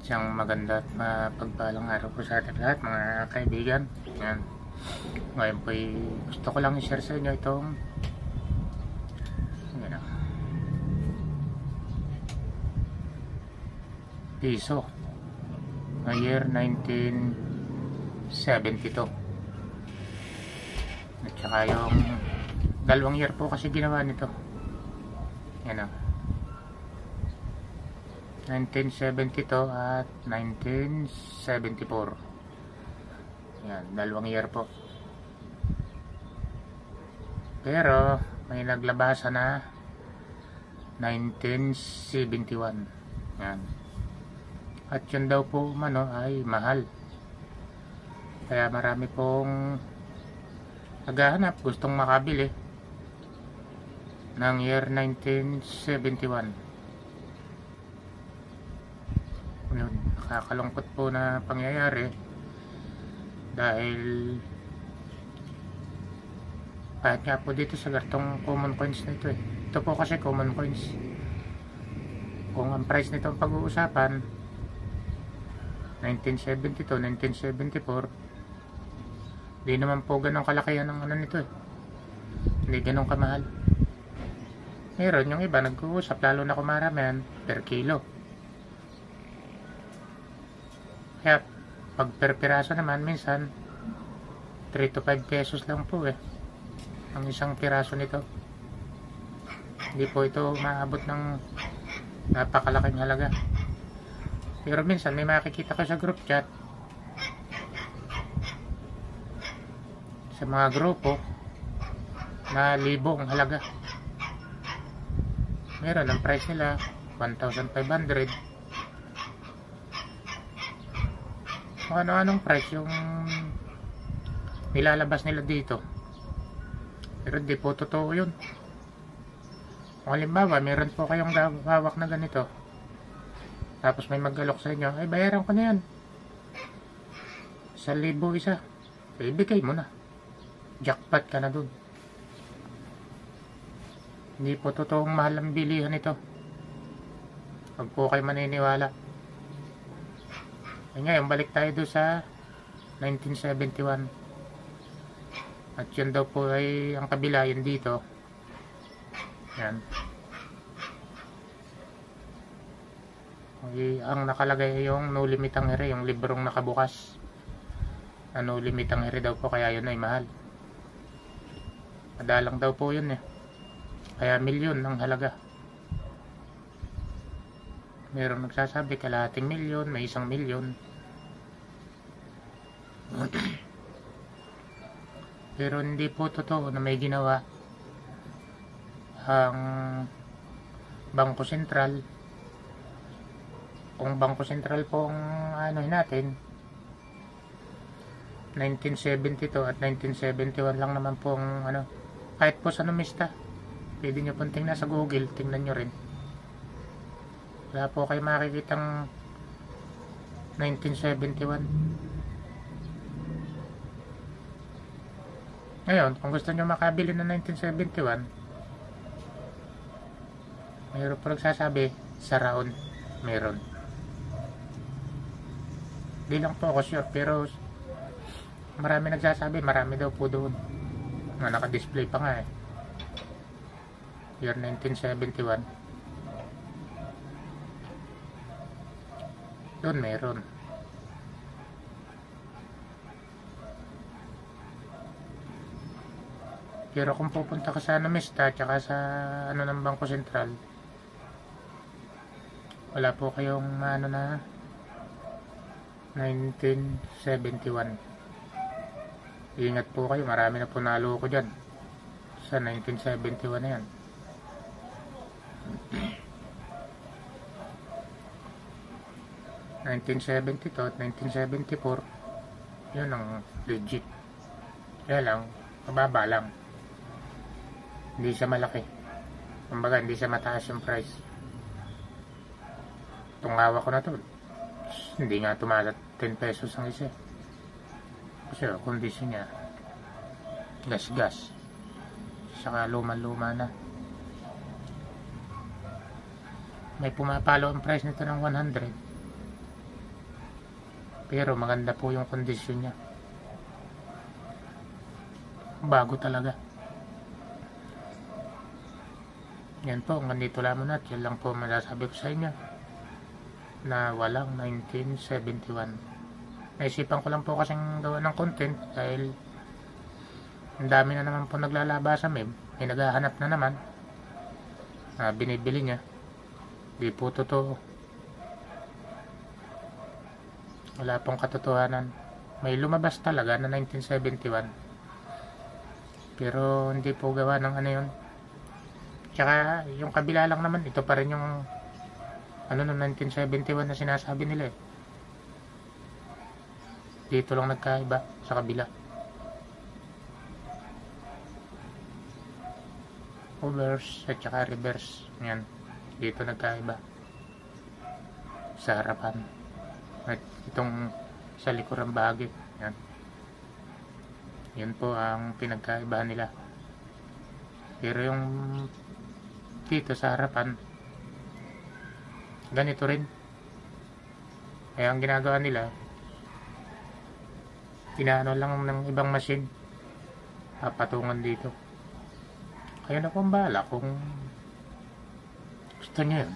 Isang maganda at mapagpalang araw po sa ating lahat mga kaibigan. Yan. Ngayon po gusto ko lang i-share sa inyo itong piso ng year 1972. At saka yung 2 year po kasi ginawa nito. Yan o. 1972 at 1974. Yan, 2 year po. Pero may naglabasa na 1971. Yan. At yun daw po ay mahal. Kaya marami pong naghahanap, gustong makabili ng year 1971. Yun, nakakalungkot po na pangyayari dahil kahit nga po dito sa gartong common coins na ito ito po kasi common coins, kung ang price nito ang pag-uusapan 1972, 1974, di naman po ganun kalakihan ng nito hindi ganun kamahal. Meron yung iba nag-uusap, lalo na kung maramihan, per kilo. Kaya pag per piraso naman minsan 3 to 5 pesos lang po ang isang piraso nito. Hindi po ito maabot ng napakalaking halaga. Pero minsan may makikita ko sa group chat, sa mga grupo, na libo ang halaga. Meron ang price nila 1,500. Kung ano-anong price yung nilalabas nila dito. Pero hindi po totoo yun. Kung halimbawa meron po kayong hawak na ganito, tapos may mag-alok sa inyo, ay bayaran ko na yan 1,000 isa, ibigay mo na, jackpot ka na dun. Hindi po totoong mahal ang bilihan ito. Huwag po kayo maniniwala. Ngayon balik tayo doon sa 1971. At yun daw po ay ang kabila yun dito. Yan. Okay, ang nakalagay ay yung no limit ang ere, yung librong nakabukas. No limit ang ere daw po, kaya yun ay mahal. Madalang daw po yun Kaya milyon ang halaga. Meron nagsasabi kalahating milyon, may 1 milyon. Pero hindi po totoo na may ginawa ang Bangko Sentral. Kung Bangko Sentral po ang natin, 1972 at 1971 lang naman po ang kahit po sa numista, pwede nyo pong tingnan sa Google, tingnan nyo rin. Wala po kayo makikitang 1971. Ngayon, kung gusto nyo makabili ng 1971, mayroon po nagsasabi sa round, meron. Di lang po ako sure, pero marami nagsasabi, marami daw po doon na naka-display pa nga year 1971. Doon meron. Pero kung pupunta ka sa Numista tsaka sa ng Bangko Sentral, wala po kayong na 1971. Ingat po kayo, marami na po naloko dyan sa 1971 na yan. (1972 at 1974) yun ang legit. Kaya lang, mababa lang. Hindi siya malaki. Kumbaga, hindi siya mataas yung price. Itong hawak ko na to, hindi nga tumala 10 pesos ang isa. Kasi kondisyon niya, gas-gas. Saka luma-luma na. May pumapalo ang price nito ng 100. Pero maganda po yung kondisyon niya. Bago talaga. Yan po, nandito lamang at yun lang po masasabi ko sa inyo na walang 1971. Naisipan ko lang po kasing gawa ng content dahil ang dami na naman po naglalaba sa meme. May naghahanap na naman na binibili niya. Di po totoo. Wala pong katotohanan. May lumabas talaga na 1971. Pero hindi po gawa ng ano yun. Tsaka yung kabila lang naman, ito pa rin yung ano ng 1971 na sinasabi nila eh. Dito lang nagkaiba sa kabila. Reverse at saka reverse. Yan. Dito nagkaiba. Sa harapan. At itong sa likurang bahagi. Yan. Yun po ang pinagkaibahan nila. Pero yung dito sa harapan, ganito rin. Kaya ang ginagawa nila, inaano lang ng ibang machine, patungan dito. Kaya na kung bahala kung gusto nyo yun.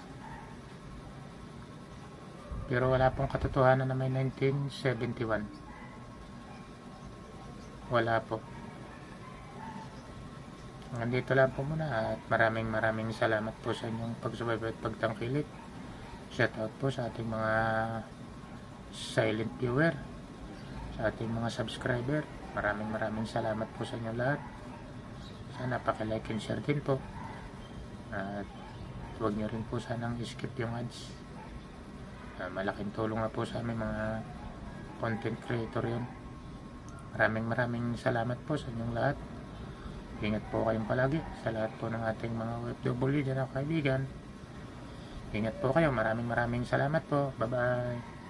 Pero wala pong katotohanan na may 1971. Wala po. Nandito lang po muna at maraming salamat po sa inyong pagsubaybay at pagtangkilik. Shoutout po sa ating mga silent viewer, sa ating mga subscriber. Maraming salamat po sa inyo lahat. Sana paki-like and share din po. At huwag nyo rin po sanang skip yung ads. Malaking tulong na po sa aming mga content creator yun. Maraming salamat po sa inyong lahat. Ingat po kayong palagi sa lahat po ng ating mga OFW dyan na kaibigan. Ingat po kayo. Maraming salamat po. Bye bye.